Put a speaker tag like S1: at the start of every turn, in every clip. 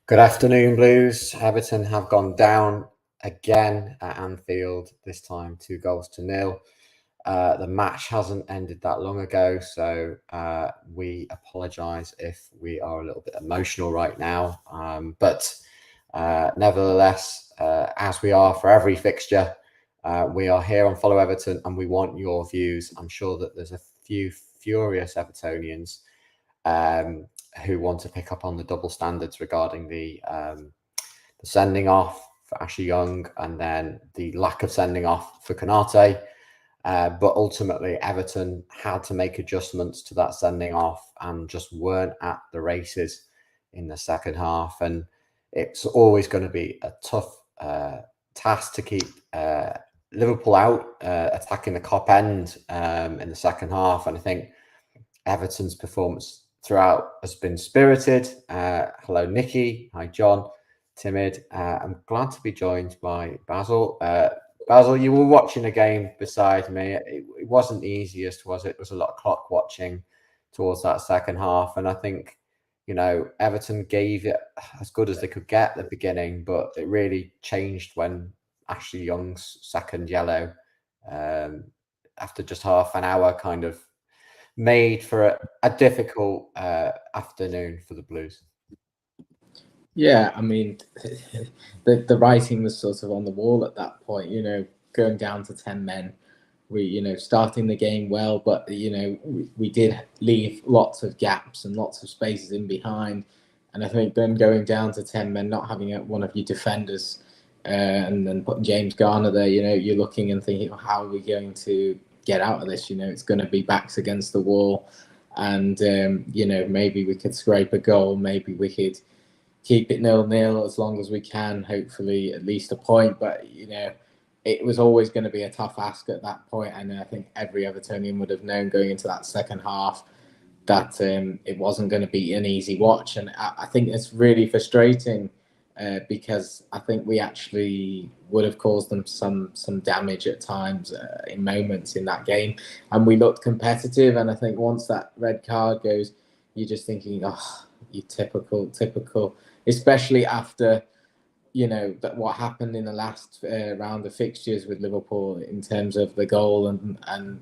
S1: Good afternoon, Blues. Everton have gone down again at Anfield, this time 2-0. The match hasn't ended that long ago, so we apologise if we are a little bit emotional right now. But nevertheless, as we are for every fixture, we are here on Follow Everton and we want your views. I'm sure that there's a few furious Evertonians who want to pick up on the double standards regarding the sending off for Ashley Young and then the lack of sending off for Konate. But ultimately, Everton had to make adjustments to that sending off and just weren't at the races in the second half. And it's always going to be a tough task to keep Liverpool out attacking the Kop end in the second half. And I think Everton's performance throughout has been spirited. Hello, Nikki. Hi, John. Timid. I'm glad to be joined by Basil. Basil, you were watching a game beside me. It wasn't the easiest, was it? It was a lot of clock watching towards that second half. And I think, Everton gave it as good as they could get at the beginning, but it really changed when Ashley Young's second yellow, after just half an hour, kind of made for a difficult afternoon for the Blues.
S2: Yeah, I mean, the writing was sort of on the wall at that point, going down to 10 men. We, starting the game well, but, we did leave lots of gaps and lots of spaces in behind. And I think then going down to 10 men, not having one of your defenders and then putting James Garner there, you're looking and thinking, how are we going to get out of this? It's going to be backs against the wall. And, maybe we could scrape a goal. Maybe we could keep it 0-0 as long as we can, hopefully at least a point. But, it was always going to be a tough ask at that point. And I think every Evertonian would have known going into that second half that it wasn't going to be an easy watch. And I think it's really frustrating because I think we actually would have caused them some damage at times in moments in that game. And we looked competitive. And I think once that red card goes, you're just thinking, oh, you typical, especially after, that what happened in the last round of fixtures with Liverpool in terms of the goal and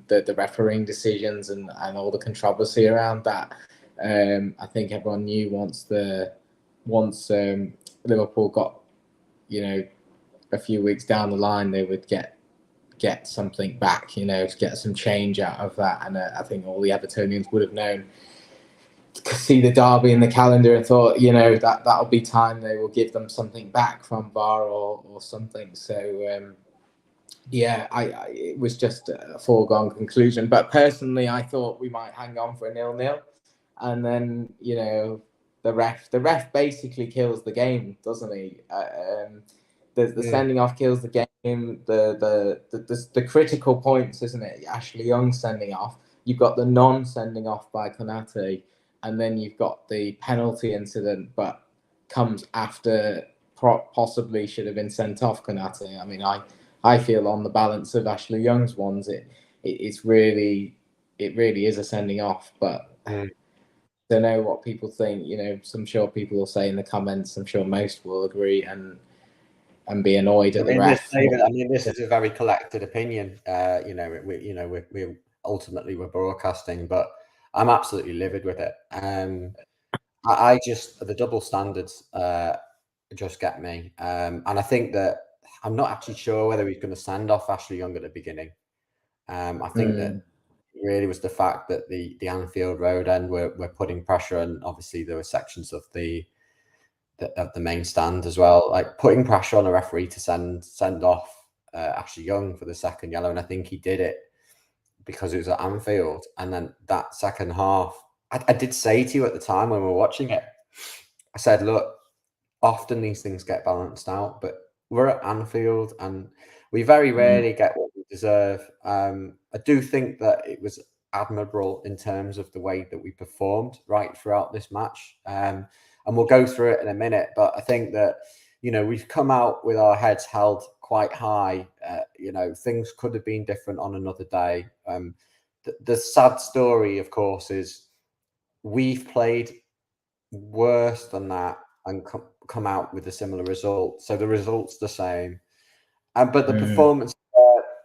S2: the refereeing decisions and all the controversy around that. I think everyone knew once Liverpool got, a few weeks down the line, they would get something back, to get some change out of that. And I think all the Evertonians would have known, see the derby in the calendar and thought, that'll be time they will give them something back from VAR or something. So it was just a foregone conclusion. But personally, I thought we might hang on for a 0-0, and then the ref basically kills the game, doesn't he? The sending off kills the game. The critical points, isn't it? Ashley Young sending off. You've got the non-sending off by Konate. And then you've got the penalty incident, but comes after possibly should have been sent off Konate. I mean, I feel on the balance of Ashley Young's ones, it really is a sending off. But I don't know what people think. I'm sure people will say in the comments. I'm sure most will agree and be annoyed at the ref.
S1: This is a very collected opinion. We ultimately we're broadcasting, but I'm absolutely livid with it. I just, the double standards just get me. And I think that I'm not actually sure whether he's going to send off Ashley Young at the beginning. I think that it really was the fact that the Anfield Road end were putting pressure, and obviously there were sections of the main stand as well, like putting pressure on a referee to send off Ashley Young for the second yellow. And I think he did it because it was at Anfield. And then that second half, I did say to you at the time when we were watching it, I said, look, often these things get balanced out, but we're at Anfield and we very rarely get what we deserve. I do think that it was admirable in terms of the way that we performed right throughout this match. And we'll go through it in a minute, but I think that, we've come out with our heads held quite high. Things could have been different on another day. The sad story, of course, is we've played worse than that and come out with a similar result. So the result's the same. But the performance,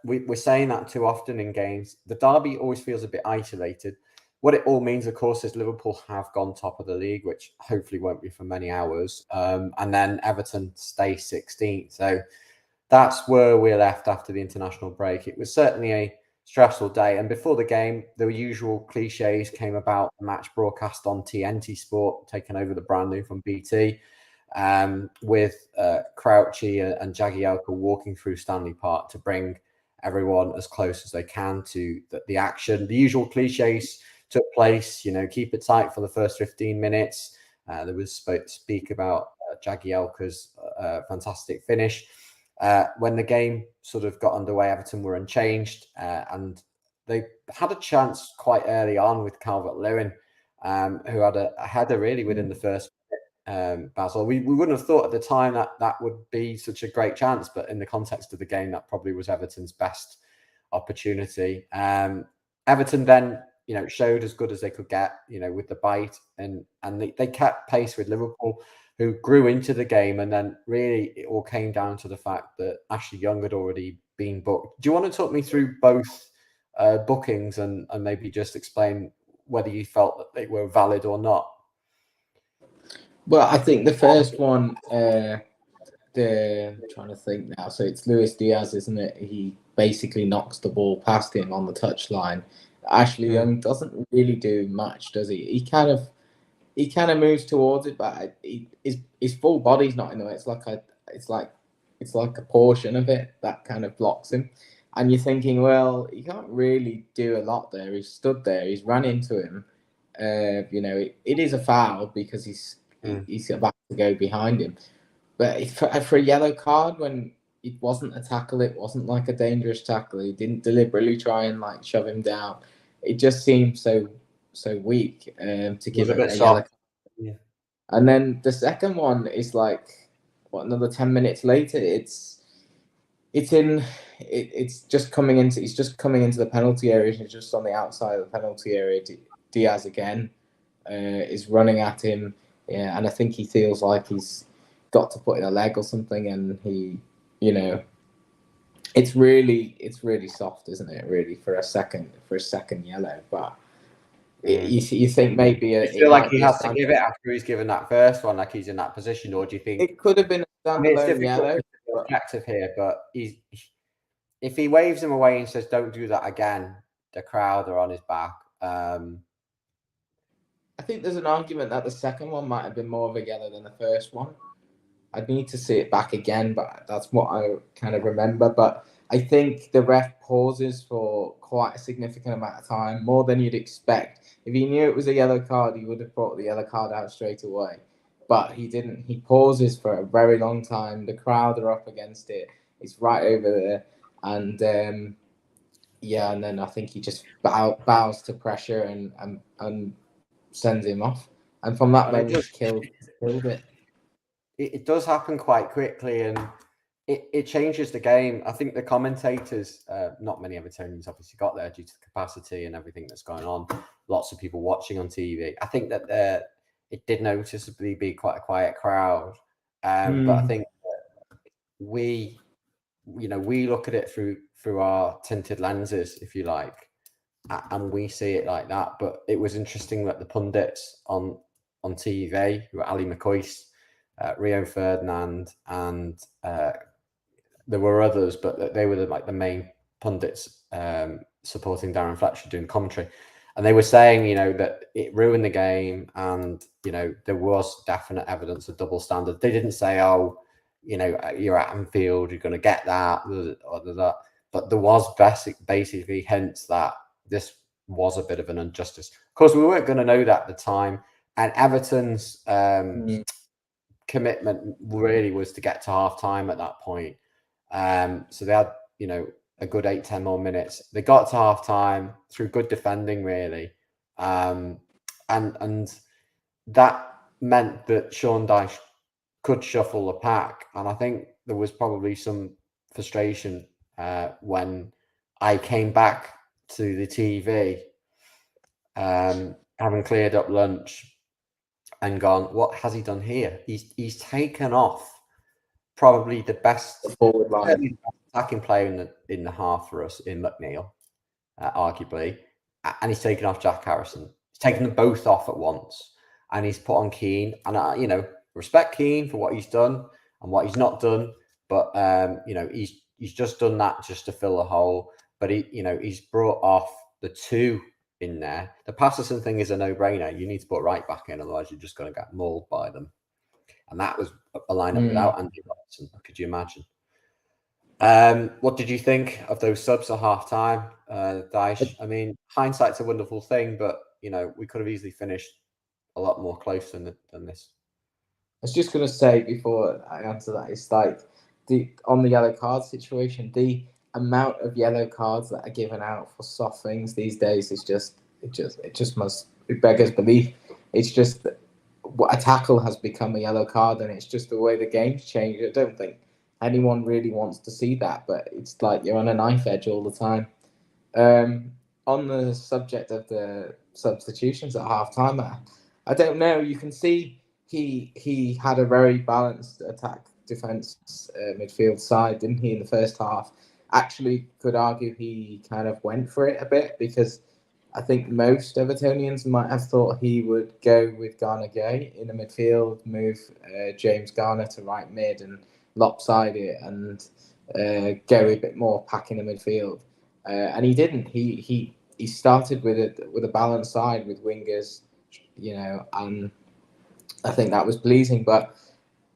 S1: we're saying that too often in games. The derby always feels a bit isolated. What it all means, of course, is Liverpool have gone top of the league, which hopefully won't be for many hours. And then Everton stay 16th. So that's where we're left after the international break. It was certainly a stressful day. And before the game, the usual cliches came about. The match broadcast on TNT Sport, taking over the brand new from BT, with Crouchy and Jagielka walking through Stanley Park to bring everyone as close as they can to the action. The usual cliches took place, keep it tight for the first 15 minutes. There was speak about Jagielka's fantastic finish. When the game sort of got underway, Everton were unchanged, and they had a chance quite early on with Calvert-Lewin, who had a header really within the first minute. Basil, we wouldn't have thought at the time that would be such a great chance, but in the context of the game, that probably was Everton's best opportunity. Everton then, showed as good as they could get, with the bite, and they kept pace with Liverpool, who grew into the game, and then really it all came down to the fact that Ashley Young had already been booked. Do you want to talk me through both bookings and maybe just explain whether you felt that they were valid or not?
S2: Well, I think the first one, I'm trying to think now. So it's Luis Diaz, isn't it? He basically knocks the ball past him on the touchline. Ashley Young doesn't really do much, does he? He kind of moves towards it, but his full body's not in the way. It's like a portion of it that kind of blocks him. And you're thinking, well, he can't really do a lot there. He's stood there. He's run into him. It is a foul because he's about to go behind him. But for a yellow card, when it wasn't a tackle, it wasn't like a dangerous tackle. He didn't deliberately try and shove him down. It just seemed so weak to give him a yellow card.
S1: Yeah.
S2: And then the second one is another 10 minutes later. It's just coming into. He's just coming into the penalty area. He's just on the outside of the penalty area. Diaz again is running at him. Yeah, and I think he feels like he's got to put in a leg or something, and he, it's really soft, isn't it? Really for a second yellow, but you think maybe
S1: you feel like he has to give it after he's given that first one, like he's in that position, or do you think
S2: it could have been a standalone yellow?
S1: To be objective here, but if he waves him away and says, "Don't do that again," the crowd are on his back.
S2: I think there's an argument that the second one might have been more of a yellow than the first one. I'd need to see it back again, but that's what I kind of remember. But I think the ref pauses for quite a significant amount of time, more than you'd expect. If he knew it was a yellow card, he would have brought the yellow card out straight away. But he didn't. He pauses for a very long time. The crowd are up against it. It's right over there. And and then I think he just bows to pressure and sends him off. And from that moment, killed it.
S1: It does happen quite quickly, and it changes the game. I think the commentators, not many Evertonians obviously got there due to the capacity and everything that's going on. Lots of people watching on TV. I think that it did noticeably be quite a quiet crowd, but I think we look at it through our tinted lenses, if you like, and we see it like that. But it was interesting that the pundits on TV, who were Ali McCoist, Rio Ferdinand, and there were others, but they were the main pundits supporting Darren Fletcher doing commentary, and they were saying that it ruined the game, and there was definite evidence of double standard. They didn't say, oh, you're at Anfield, you're going to get that or that, but there was basically hints that this was a bit of an injustice. Of course, we weren't going to know that at the time, and Everton's commitment really was to get to half time at that point. So they had, a good 8-10 more minutes. They got to half time through good defending, really. And that meant that Sean Dyche could shuffle the pack. And I think there was probably some frustration when I came back to the TV, having cleared up lunch, and gone, what has he done here? He's taken off probably the best
S2: forward line
S1: attacking player in the half for us in McNeil, arguably, and he's taken off Jack Harrison. He's taken them both off at once, and he's put on Keane. And respect Keane for what he's done and what he's not done, but he's just done that just to fill a hole. But he's brought off the two in there. The Patterson thing is a no-brainer. You need to put right back in, otherwise you're just going to get mauled by them. And that was a lineup without Andy Robertson. Could you imagine? What did you think of those subs at half-time, Daesh? I mean, hindsight's a wonderful thing, but, we could have easily finished a lot more close than this.
S2: I was just going to say before I answer that, it's like on the yellow card situation, the amount of yellow cards that are given out for soft things these days is it beggars belief. It's just a tackle has become a yellow card, and it's just the way the game's changed. I don't think anyone really wants to see that, but it's like you're on a knife edge all the time. On the subject of the substitutions at half-time, I don't know. You can see he had a very balanced attack defense midfield side, didn't he, in the first half? Actually, could argue he kind of went for it a bit, because I think most Evertonians might have thought he would go with Garner Gay in the midfield, move James Garner to right mid and lopside it, and go a bit more pack in the midfield. And he didn't. He started with a balanced side with wingers, and I think that was pleasing. But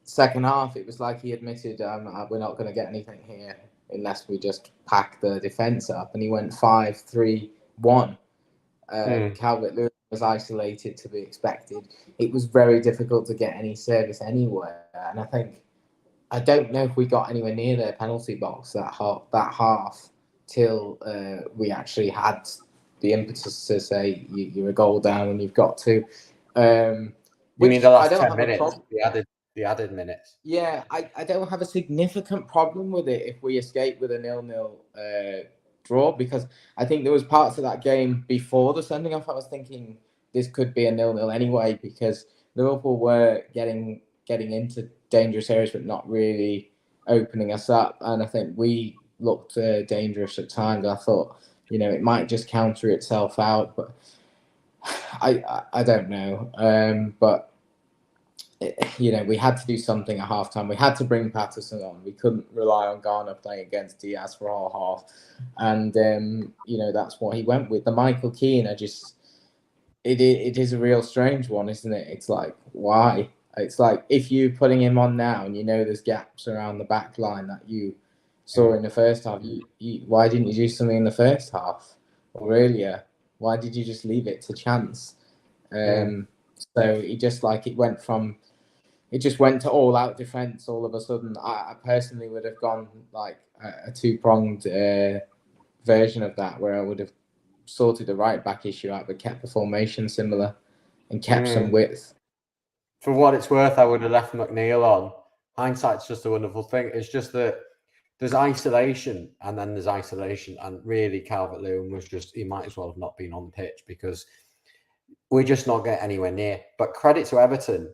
S2: second half, it was like he admitted, we're not going to get anything here unless we just pack the defence up. And he went 5-3-1. Calvert-Lewin was isolated, to be expected. It was very difficult to get any service anywhere. And I don't know if we got anywhere near their penalty box that half till we actually had the impetus to say you're a goal down and you've got to.
S1: You mean the last 10 minutes, the added minutes?
S2: Yeah, I don't have a significant problem with it if we escape with a 0-0 draw, because I think there was parts of that game before the sending off I was thinking this could be a 0-0 anyway, because Liverpool were getting into dangerous areas but not really opening us up, and I think we looked dangerous at times. I thought it might just counter itself out, but I don't know. But we had to do something at halftime. We had to bring Patterson on. We couldn't rely on Garner playing against Diaz for all half, and that's what he went with. The Michael Keane, it is a real strange one, isn't it? It's like, why? It's like, if you're putting him on now and there's gaps around the back line that you saw in the first half, why didn't you do something in the first half or earlier? Why did you just leave it to chance? So it just it just went to all out defense all of a sudden. I personally would have gone like a two-pronged version of that, where I would have sorted the right back issue out but kept the formation similar and kept some width.
S1: For what it's worth, I would have left McNeil on. Hindsight's just a wonderful thing. It's just that there's isolation and then there's isolation, and really Calvert-Lewin he might as well have not been on the pitch, because we're just not getting anywhere near. But credit to Everton,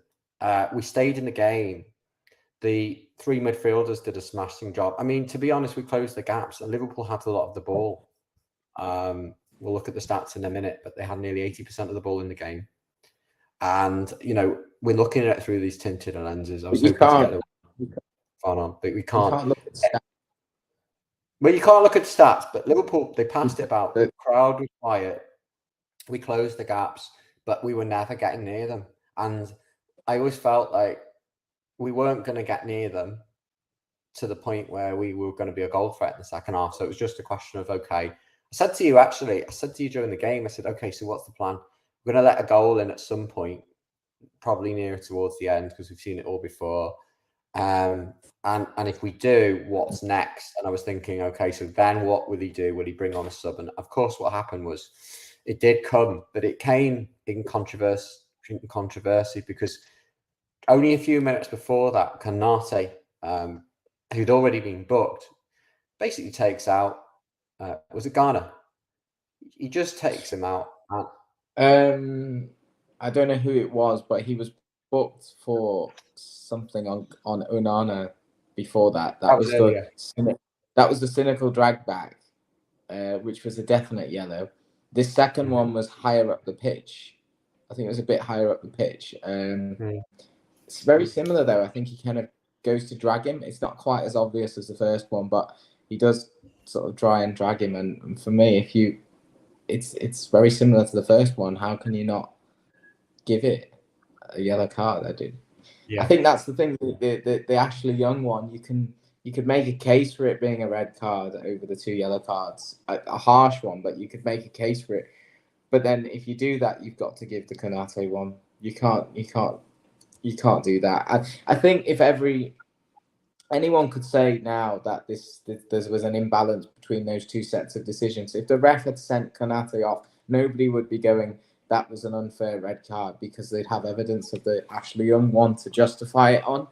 S1: we stayed in the game. The three midfielders did a smashing job. I mean, to be honest, we closed the gaps, and Liverpool had a lot of the ball. We'll look at the stats in a minute, but they had nearly 80% of the ball in the game. And, we're looking at it through these tinted lenses. I was hoping to get the fun on, but we can't.
S2: Look at stats.
S1: Well, you can't look at stats, but Liverpool, they passed it about. The crowd was quiet. We closed the gaps, but we were never getting near them. And I always felt like we weren't going to get near them to the point where we were going to be a goal threat in the second half. So it was just a question of, okay, I said to you during the game, I said, okay, so what's the plan? We're going to let a goal in at some point, probably nearer towards the end, because we've seen it all before. And if we do, what's next? And I was thinking, okay, so then what will he do? Will he bring on a sub? And of course, what happened was it did come, but it came in controversy, because only a few minutes before that, Kanate, who'd already been booked, basically takes out, was it Garner? He just takes him out.
S2: I don't know who it was, but he was booked for something on Onana before that.
S1: That was earlier.
S2: That was the cynical drag back, which was a definite yellow. This second one was higher up the pitch. I think it was a bit higher up the pitch. It's very similar though. I think he kind of goes to drag him. It's not quite as obvious as the first one, but he does sort of try and drag him. And for me, it's very similar to the first one. How can you not give it a yellow card? I do. Yeah. I think that's the thing. The Ashley Young one, you could make a case for it being a red card over the 2 yellow cards, a harsh one, but you could make a case for it. But then if you do that, you've got to give the Konate one. You can't do that. I think if anyone could say now that there was an imbalance between those 2 sets of decisions, if the ref had sent Konate off, nobody would be going, that was an unfair red card, because they'd have evidence of the Ashley Young one to justify it on.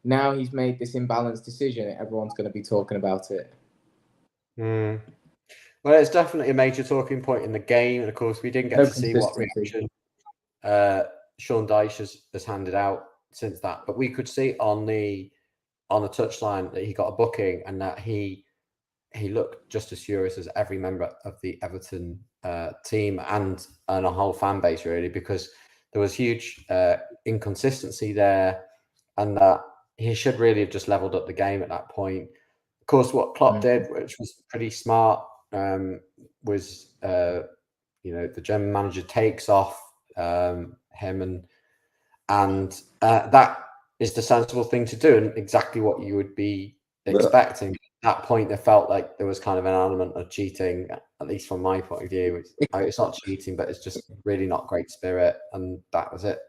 S2: Now he's made this imbalanced decision, everyone's going to be talking about it.
S1: Well, it's definitely a major talking point in the game, and of course we didn't get to see what reaction Sean Dyche has handed out since that, but we could see on the touchline that he got a booking, and that he looked just as furious as every member of the Everton team and a whole fan base, really, because there was huge inconsistency there, and that he should really have just leveled up the game at that point. Of course, what Klopp did, which was pretty smart, was the German manager takes off him, and that is the sensible thing to do, and exactly what you would be expecting. At that point, there felt like there was kind of an element of cheating, at least from my point of view. It's not cheating, but it's just really not great spirit, and that was it.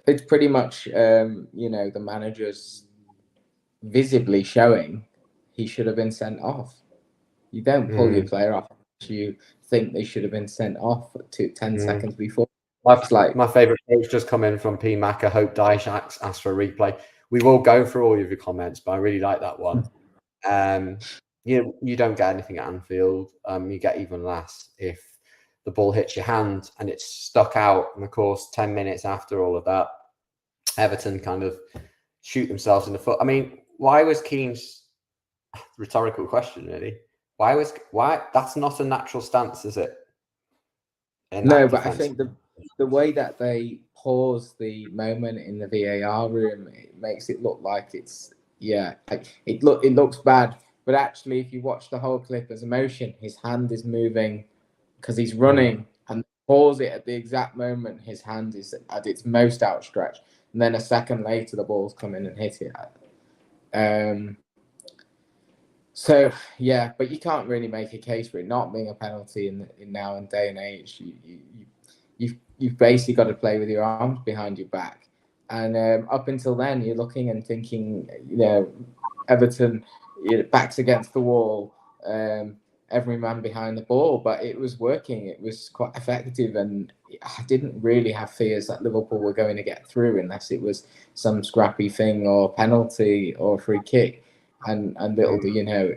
S2: It's pretty much, the manager's visibly showing he should have been sent off. You don't pull your player off if you think they should have been sent off 10 seconds before.
S1: My favourite quote's just come in from P. Mac. I hope Dyche asks for a replay. We will go through all of your comments, but I really like that one. You don't get anything at Anfield. You get even less if the ball hits your hand and it's stuck out. And of course, 10 minutes after all of that, Everton kind of shoot themselves in the foot. I mean, why was Keane's rhetorical question, really? Why that's not a natural stance, is it?
S2: No, but I think the way that they pause the moment in the VAR room, it makes it look like it looks bad. But actually, if you watch the whole clip as emotion, his hand is moving because he's running, and pause it at the exact moment his hand is at its most outstretched, and then a second later the ball's come in and hit it. So yeah, but you can't really make a case for it not being a penalty in now and day and age. You've basically got to play with your arms behind your back, and up until then you're looking and thinking, Everton, backs against the wall, every man behind the ball, but it was working. It was quite effective, and I didn't really have fears that Liverpool were going to get through unless it was some scrappy thing or penalty or free kick. And little do you know,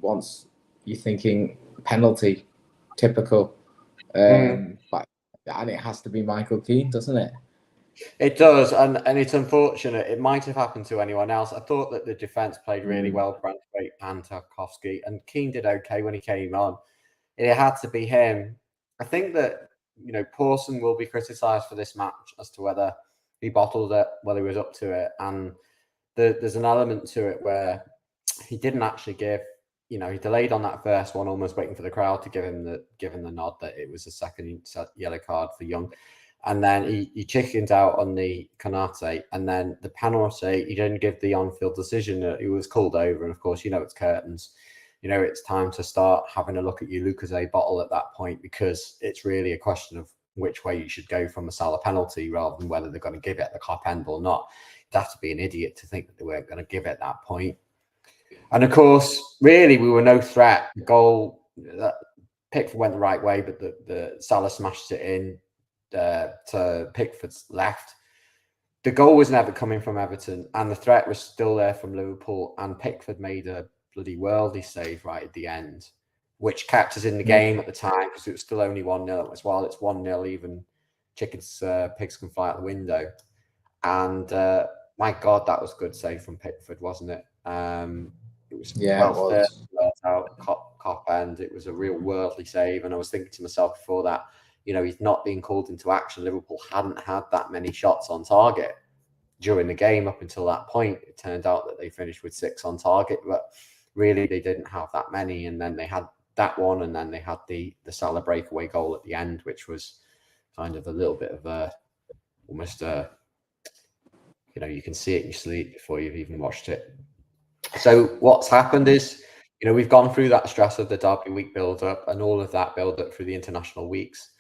S2: once you're thinking penalty, typical, but and it has to be Michael Keane, doesn't it?
S1: It does, and it's unfortunate. It might have happened to anyone else. I thought that the defence played really well, Branthwaite and Tarkowski, and Keane did okay when he came on. It had to be him. I think that Pawson will be criticised for this match as to whether he bottled it, whether he was up to it, and there's an element to it where he didn't actually give. He delayed on that first one, almost waiting for the crowd to give him the nod that it was a second yellow card for Young. And then he chickened out on the Konate, and then the penalty, he didn't give the on-field decision. He was called over, and of course, it's curtains. It's time to start having a look at your Lucas bottle at that point, because it's really a question of which way you should go from a Salah penalty rather than whether they're going to give it at the cop end or not. You'd have to be an idiot to think that they weren't going to give it at that point. And of course, really, we were no threat. The goal, Pickford went the right way, but the Salah smashes it in to Pickford's left. The goal was never coming from Everton, and the threat was still there from Liverpool. And Pickford made a bloody worldly save right at the end, which kept us in the game at the time, because it was still only 1-0. As well, it's 1-0, even pigs can fly out the window. And my God, that was a good save from Pickford, wasn't it? It was
S2: Yeah, it
S1: 12-30
S2: was.
S1: out, cop end. It was a real worldly save. And I was thinking to myself before that, he's not being called into action. Liverpool hadn't had that many shots on target during the game up until that point. It turned out that they finished with 6 on target, but really they didn't have that many. And then they had that one, and then they had the Salah breakaway goal at the end, which was kind of a little bit of a almost a you can see it in your sleep before you've even watched it. So what's happened is, we've gone through that stress of the Derby week build up and all of that build up through the international weeks.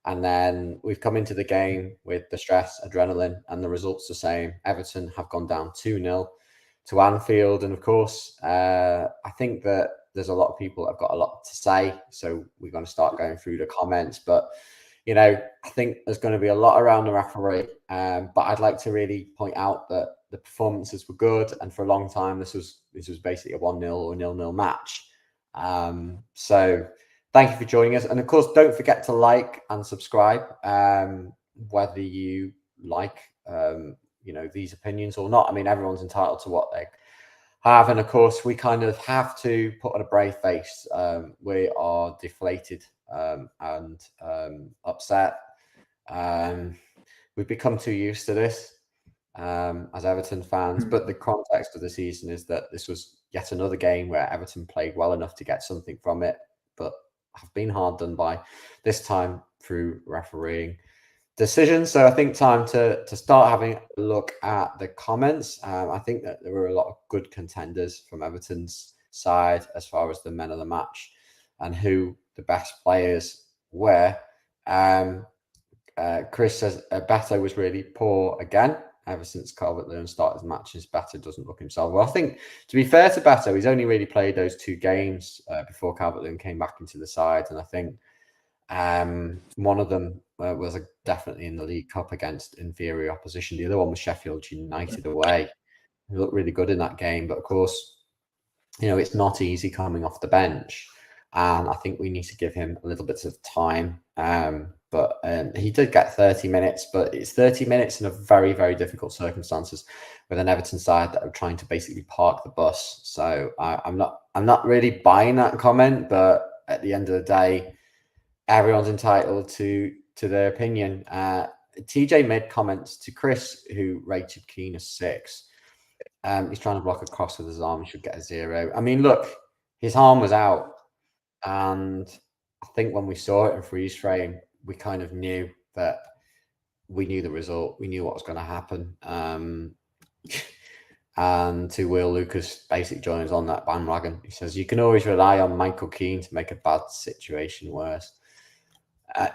S1: And then we've come into the game with the stress, adrenaline, and the results the same. Everton have gone down 2-0 to Anfield. And of course, I think that there's a lot of people that have got a lot to say. So we're going to start going through the comments. But, I think there's going to be a lot around the referee. But I'd like to really point out that the performances were good. And for a long time, this was basically a 1-0 or 0-0 match. So thank you for joining us. And of course, don't forget to like and subscribe, whether you like, these opinions or not. I mean, everyone's entitled to what they have. And of course, we kind of have to put on a brave face. We are deflated and upset. We've become too used to this as Everton fans. But the context of the season is that this was yet another game where Everton played well enough to get something from it, but have been hard done by, this time through refereeing decisions. So I think time to start having a look at the comments. I think that there were a lot of good contenders from Everton's side as far as the men of the match and who the best players were. Chris says Beto was really poor again. Ever since Calvert-Lewin started his matches, Beto doesn't look himself. Well, I think, to be fair to Beto, he's only really played those 2 games before Calvert-Lewin came back into the side. And I think one of them was definitely in the League Cup against inferior opposition. The other one was Sheffield United away. He looked really good in that game. But of course, it's not easy coming off the bench. And I think we need to give him a little bit of time. But he did get 30 minutes, but it's 30 minutes in a very, very difficult circumstances with an Everton side that are trying to basically park the bus. So I'm not really buying that comment, but at the end of the day, everyone's entitled to their opinion. TJ made comments to Chris, who rated Keane a 6. He's trying to block a cross with his arm. He should get a 0. I mean, look, his arm was out. And I think when we saw it in freeze frame, we kind of knew that we knew the result. We knew what was going to happen. And to Will, Lucas basically joins on that bandwagon. He says, you can always rely on Michael Keane to make a bad situation worse.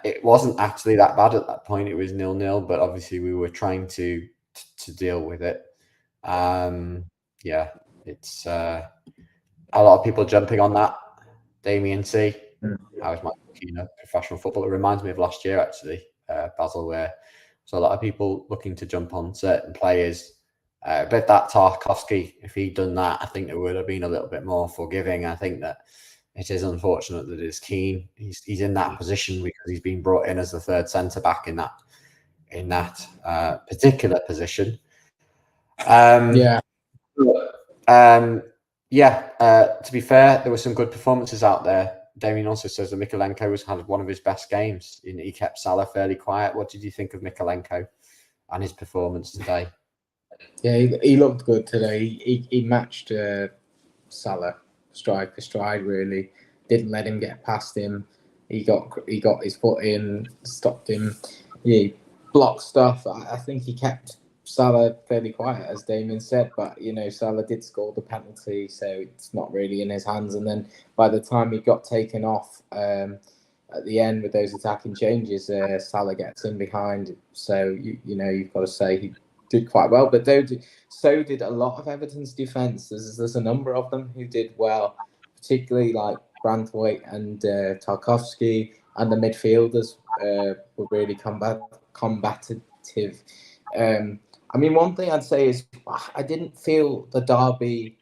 S1: It wasn't actually that bad at that point. It was 0-0, but obviously we were trying to deal with it. It's a lot of people jumping on that. Damien C. How is Michael Keane a professional footballer? It reminds me of last year, actually, Basil, where so a lot of people looking to jump on certain players. But that Tarkowski, if he'd done that, I think it would have been a little bit more forgiving. I think that it is unfortunate that it's Keane. He's in that position because he's been brought in as the third centre back in that particular position. To be fair, there were some good performances out there. Damien also says that Mykolenko had one of his best games. He kept Salah fairly quiet. What did you think of Mykolenko and his performance today?
S2: Yeah, he looked good today. He matched Salah stride for stride, really. Didn't let him get past him. He got his foot in, stopped him. He blocked stuff. I think he kept Salah fairly quiet, as Damien said, but Salah did score the penalty, so it's not really in his hands. And then by the time he got taken off at the end with those attacking changes, Salah gets in behind. So you've got to say he did quite well, but so did a lot of Everton's defence. There's a number of them who did well, particularly like Branthwaite and Tarkowski, and the midfielders were really combative. I mean, one thing I'd say is I didn't feel the Derby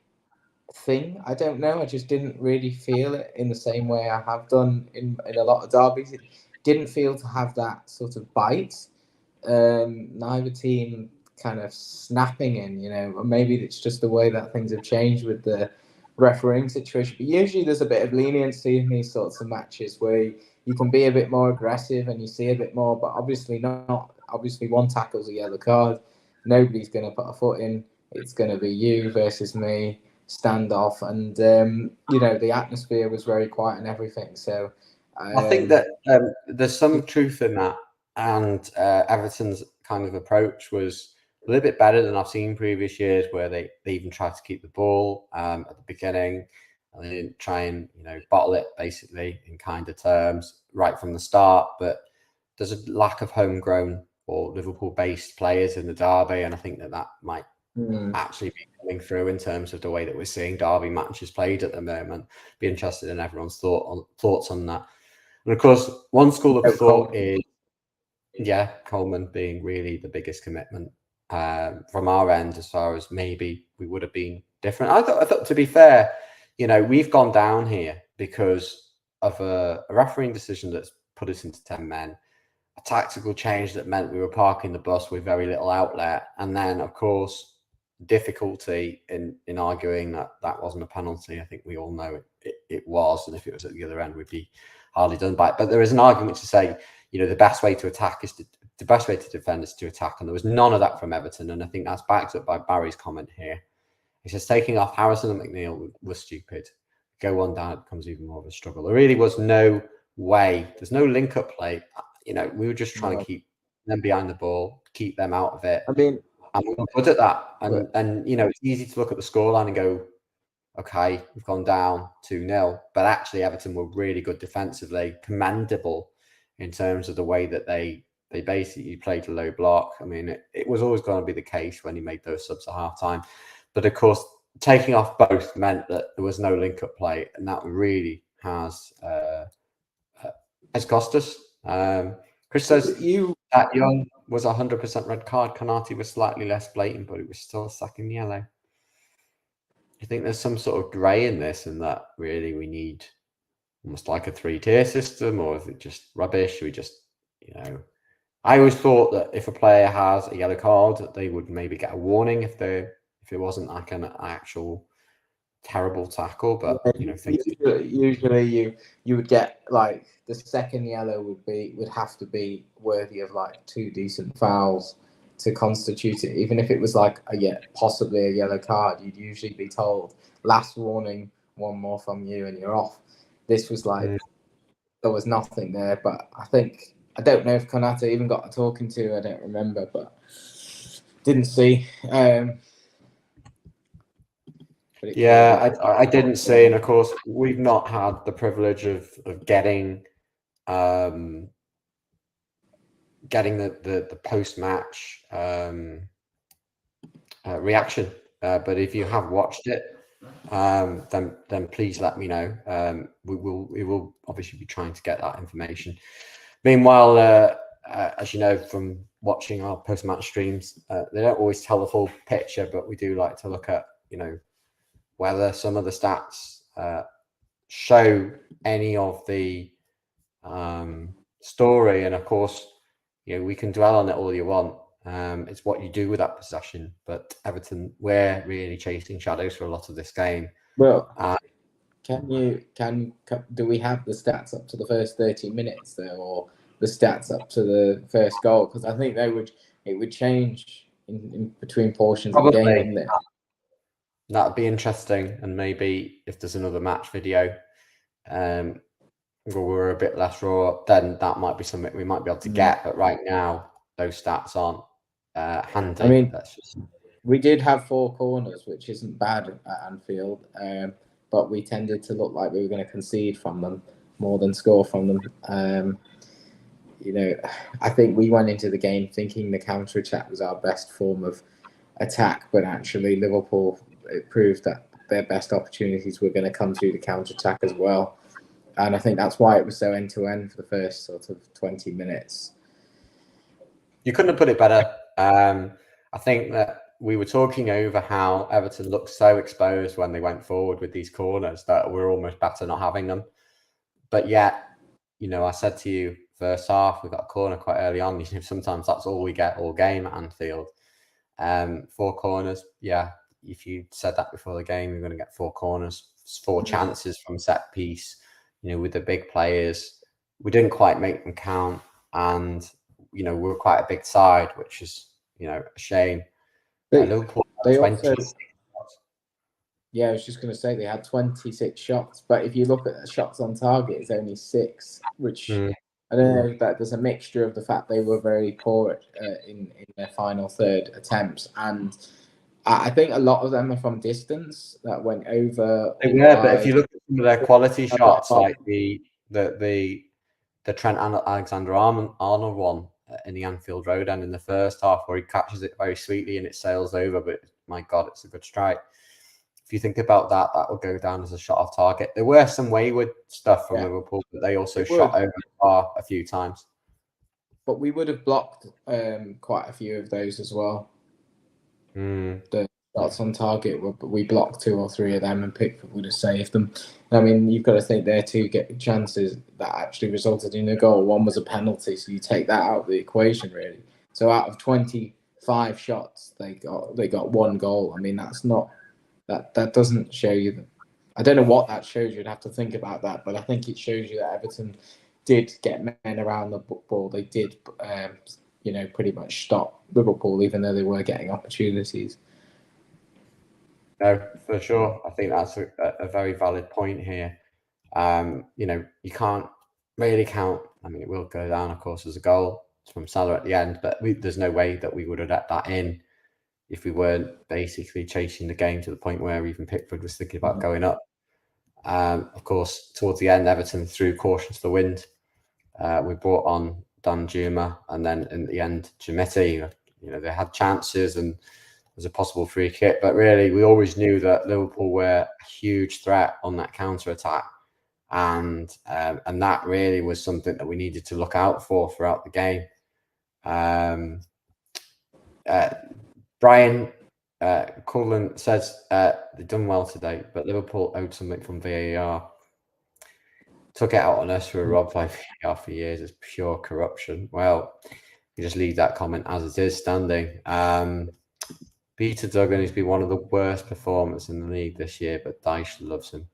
S2: thing. I don't know. I just didn't really feel it in the same way I have done in a lot of derbies. It didn't feel to have that sort of bite. Neither team kind of snapping in, or maybe it's just the way that things have changed with the refereeing situation. But usually there's a bit of leniency in these sorts of matches where you can be a bit more aggressive and you see a bit more, but obviously not. Obviously, one tackle's a yellow card. Nobody's going to put a foot in. It's going to be you versus me, standoff, and the atmosphere was very quiet and everything. So
S1: I think that there's some truth in that, and Everton's kind of approach was a little bit better than I've seen previous years, where they even tried to keep the ball at the beginning, and they didn't try and bottle it basically in kind of terms right from the start. But there's a lack of homegrown or Liverpool-based players in the derby, and I think that might actually be coming through in terms of the way that we're seeing derby matches played at the moment. Be interested in everyone's thoughts on that. And of course, one school of thought is, Coleman being really the biggest commitment from our end, as far as maybe we would have been different. I thought to be fair, we've gone down here because of a refereeing decision that's put us into 10 men, a tactical change that meant we were parking the bus with very little outlet, and then, of course, difficulty in arguing that wasn't a penalty. I think we all know it was, and if it was at the other end, we'd be hardly done by it. But there is an argument to say, the best way to attack is the best way to defend is to attack, and there was none of that from Everton, and I think that's backed up by Barry's comment here. He says taking off Harrison and McNeil was stupid. Go one down, it becomes even more of a struggle. There really was no way. There's no link-up play. We were just trying to keep them behind the ball, keep them out of it. And we were good at that. And it's easy to look at the scoreline and go, okay, we've gone down 2-0. But actually, Everton were really good defensively, commendable in terms of the way that they basically played a low block. I mean, it was always going to be the case when he made those subs at half-time. But, of course, taking off both meant that there was no link-up play, and that really has cost us. Chris says that Young was 100% red card. Konate was slightly less blatant, but it was still a second yellow. You think there's some sort of grey in this, and that really we need almost like a 3-tier system, or is it just rubbish? We just, I always thought that if a player has a yellow card, that they would maybe get a warning if it wasn't like an actual terrible tackle. But
S2: usually you would get like the second yellow would have to be worthy of like 2 decent fouls to constitute it. Even if it was like possibly a yellow card, you'd usually be told last warning, 1 more from you and you're off. This was like there was nothing there. But I don't know if Konate even got a talking to. I don't remember, but didn't see.
S1: I didn't see, and of course we've not had the privilege of getting the post-match reaction. But if you have watched it, then please let me know. We will obviously be trying to get that information. Meanwhile, as you know from watching our post-match streams, they don't always tell the full picture, but we do like to look at whether some of the stats show any of the story. And of course, we can dwell on it all you want. It's what you do with that possession. But Everton, we're really chasing shadows for a lot of this game.
S2: Well, do we have the stats up to the first 30 minutes though, or the stats up to the first goal? Because I think it would change in between portions of the game, wouldn't it?
S1: That'd be interesting, and maybe if there's another match video, where we're a bit less raw, then that might be something we might be able to get. But right now, those stats aren't handy.
S2: I mean, we did have 4 corners, which isn't bad at Anfield, but we tended to look like we were going to concede from them more than score from them. I think we went into the game thinking the counter-attack was our best form of attack, but actually Liverpool, it proved that their best opportunities were going to come through the counter-attack as well. And I think that's why it was so end-to-end for the first sort of 20 minutes.
S1: You couldn't have put it better. I think that we were talking over how Everton looked so exposed when they went forward with these corners that we're almost better not having them. But yet, I said to you, first half, we got a corner quite early on. Sometimes that's all we get all game at Anfield. 4 corners. Yeah, if you said that before the game, you're going to get 4 corners, 4 chances from set piece. With the big players, we didn't quite make them count, and we were quite a big side, which is a shame. Liverpool
S2: They
S1: 20.
S2: also, I was just going to say they had 26 shots, but if you look at the shots on target, it's only 6, which I don't know if that there's a mixture of the fact they were very poor in their final third attempts, and I think a lot of them are from distance that went over.
S1: They were, but if you look at some of their quality shots, like the Trent Alexander-Arnold one in the Anfield Road end in the first half, where he catches it very sweetly and it sails over, but my God, it's a good strike. If you think about that, that would go down as a shot off target. There were some wayward stuff from Liverpool, but they also shot over the bar a few times.
S2: But we would have blocked quite a few of those as well. The shots on target, we blocked 2 or 3 of them, and Pickford would have saved them. I mean, you've got to think there 2 chances that actually resulted in a goal. One was a penalty, so you take that out of the equation, really. So out of 25 shots, they got 1 goal. I mean, that's not that doesn't show you. I don't know what that shows you. You'd have to think about that, but I think it shows you that Everton did get men around the ball. They did, pretty much stop Liverpool, even though they were getting opportunities.
S1: No, for sure. I think that's a very valid point here. You can't really count. I mean, it will go down, of course, as a goal from Salah at the end, but there's no way that we would have let that in if we weren't basically chasing the game to the point where even Pickford was thinking about going up. Of course, towards the end, Everton threw caution to the wind. We brought on Danjuma, and then in the end, Gimetti. They had chances and there's a possible free kick, but really, we always knew that Liverpool were a huge threat on that counter attack, and that really was something that we needed to look out for throughout the game. Brian Cullen says they've done well today, but Liverpool owed something from VAR. Took it out on us for a rob by VAR for years. It's pure corruption. Well, you just leave that comment as it is standing. Peter Duggan has been one of the worst performers in the league this year, but Dyche loves him.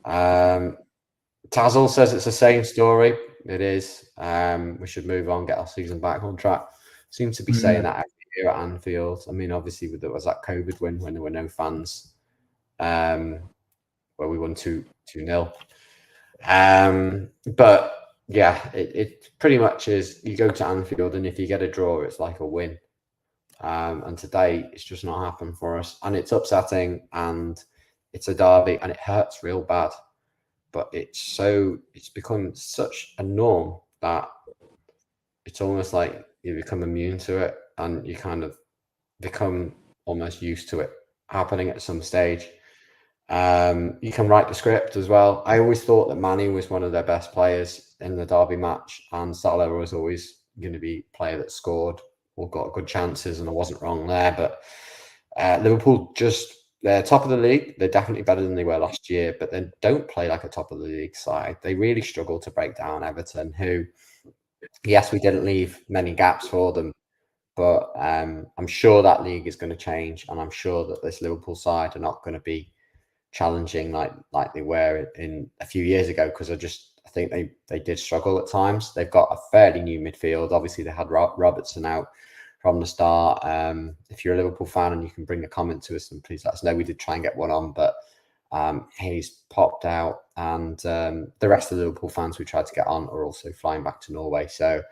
S1: Tazzle says it's the same story. It is. We should move on, get our season back on track. Seem to be saying that every year at Anfield. I mean, obviously, there was that COVID win when there were no fans, where we won 2-0. But yeah, it pretty much is. You go to Anfield, and if you get a draw, it's like a win. And today, it's just not happened for us, and it's upsetting, and it's a derby, and it hurts real bad. But it's become such a norm that it's almost like you become immune to it, and you kind of become almost used to it happening at some stage. You can write the script as well. I always thought that Mane was one of their best players in the derby match, and Salah was always going to be a player that scored or got good chances, and I wasn't wrong there. But Liverpool they're top of the league. They're definitely better than they were last year, but they don't play like a top of the league side. They really struggle to break down Everton, who, yes, we didn't leave many gaps for them, but I'm sure that league is going to change, and I'm sure that this Liverpool side are not going to be challenging like they were in a few years ago, because I think they did struggle at times. They've got a fairly new midfield. Obviously, they had Robertson out from the start. If you're a Liverpool fan and you can bring a comment to us, then please let us know. We did try and get one on, but he's popped out, and the rest of the Liverpool fans we tried to get on are also flying back to Norway. So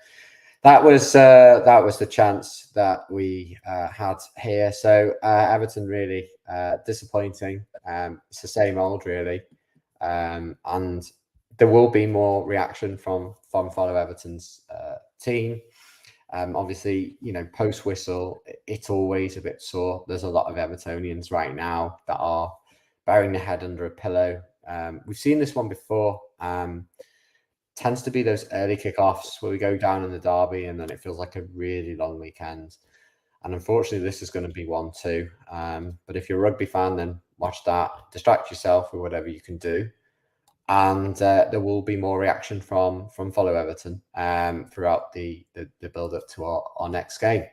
S1: that was the chance that we had here. So Everton really disappointing. It's the same old, really, and there will be more reaction from Follow Everton's team. Obviously, post whistle, it's always a bit sore. There's a lot of Evertonians right now that are burying their head under a pillow. We've seen this one before. Tends to be those early kickoffs where we go down in the derby, and then it feels like a really long weekend. And unfortunately, this is going to be one too. But if you're a rugby fan, then watch that. Distract yourself with whatever you can do. And there will be more reaction from Follow Everton throughout the build-up to our next game.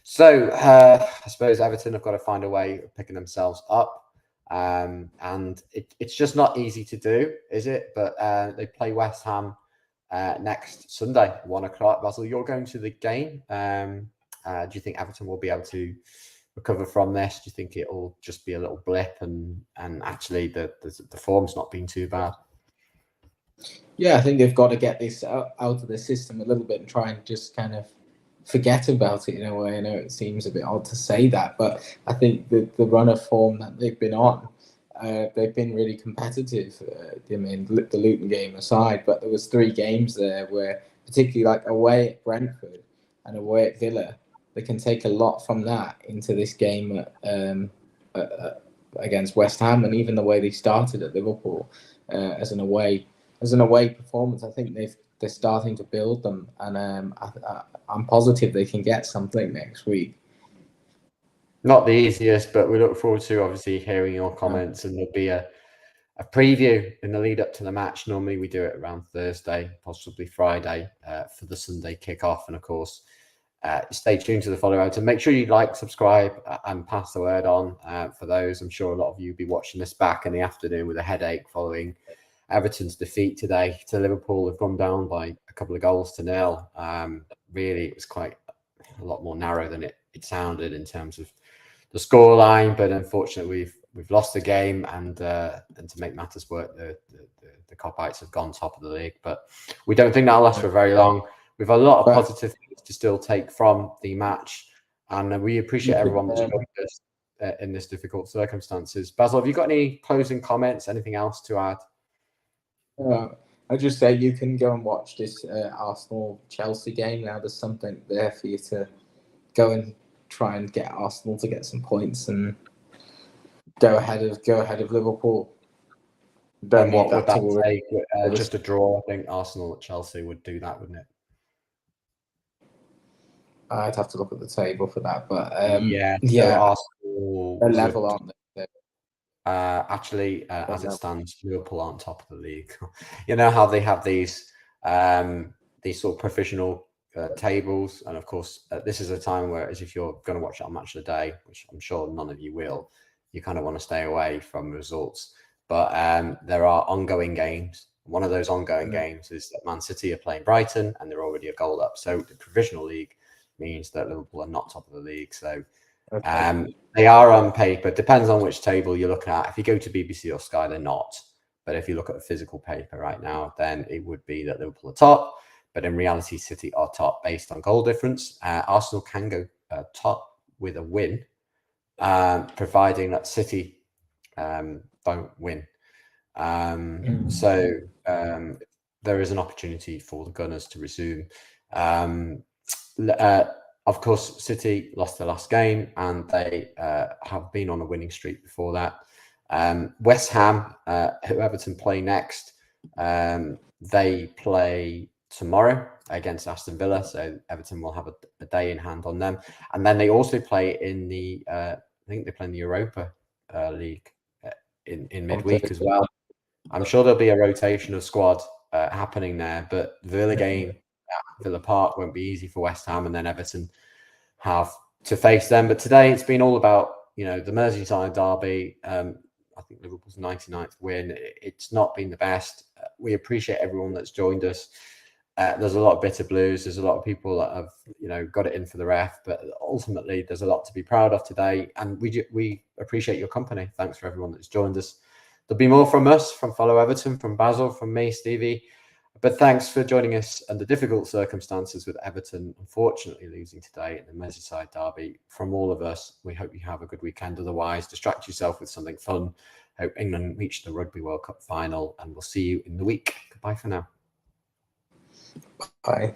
S1: So I suppose Everton have got to find a way of picking themselves up. And it's just not easy to do, is it? But they play West Ham next Sunday, 1:00. Basil, you're going to the game. Do you think Everton will be able to recover from this? Do you think it'll just be a little blip and actually the form's not been too bad?
S2: Yeah, I think they've got to get this out of the system a little bit and try and just kind of forget about it in a way. I know it seems a bit odd to say that, but I think the run of form that they've been on, they've been really competitive. I mean, the Luton game aside, but there was 3 games there where, particularly like away at Brentford and away at Villa, they can take a lot from that into this game against West Ham, and even the way they started at Liverpool as an away performance. I think they're starting to build them, and I'm positive they can get something next week.
S1: Not the easiest, but we look forward to obviously hearing your comments, and there'll be a preview in the lead up to the match. Normally we do it around Thursday, possibly Friday, for the Sunday kickoff. And of course, stay tuned to the Follow Everton. Make sure you like, subscribe, and pass the word on for those. I'm sure a lot of you will be watching this back in the afternoon with a headache following Everton's defeat today to Liverpool. Have gone down by a couple of goals to nil. Really, it was quite a lot more narrow than it sounded in terms of the scoreline, but unfortunately we've lost the game, and to make matters worse, the Copites have gone top of the league. But we don't think that'll last for very long. We've a lot of positive things to still take from the match, and we appreciate everyone that's joined us in this difficult circumstances. Basil, have you got any closing comments? Anything else to add?
S2: I just say you can go and watch this Arsenal-Chelsea game now. There's something there for you to go and try and get Arsenal to get some points and go ahead of Liverpool.
S1: Then what would that take? Just a draw. I think Arsenal at Chelsea would do that, wouldn't it?
S2: I'd have to look at the table for that, but
S1: Arsenal
S2: a level on there.
S1: Actually, as it stands, Liverpool aren't top of the league. You know how they have these sort of provisional tables, and of course, this is a time where, as if you're going to watch it on Match of the Day, which I'm sure none of you will, you kind of want to stay away from results. But there are ongoing games. One of those ongoing games is that Man City are playing Brighton, and they're already a goal up. So the provisional league means that Liverpool are not top of the league. So they are on paper. Depends on which table you're looking at. If you go to BBC or Sky, they're not. But if you look at the physical paper right now, then it would be that Liverpool are top. But in reality, City are top based on goal difference. Arsenal can go top with a win, providing that City don't win. So there is an opportunity for the Gunners to resume. Of course, City lost their last game, and they have been on a winning streak before that. West Ham, who Everton play next, they play tomorrow against Aston Villa, so Everton will have a day in hand on them. And then they also play in the I think they play in the Europa League in midweek as well. I'm sure there'll be a rotation of squad happening there, but the Villa game at Villa Park won't be easy for West Ham, and then Everton have to face them. But today it's been all about, the Merseyside derby. I think Liverpool's 99th win. It's not been the best. We appreciate everyone that's joined us. There's a lot of bitter blues. There's a lot of people that have, got it in for the ref. But ultimately, there's a lot to be proud of today. And we appreciate your company. Thanks for everyone that's joined us. There'll be more from us, from Follow Everton, from Basil, from me, Stevie. But thanks for joining us under difficult circumstances with Everton, unfortunately losing today in the Merseyside derby. From all of us, we hope you have a good weekend. Otherwise, distract yourself with something fun. Hope England reach the Rugby World Cup final, and we'll see you in the week. Goodbye for now.
S2: Bye.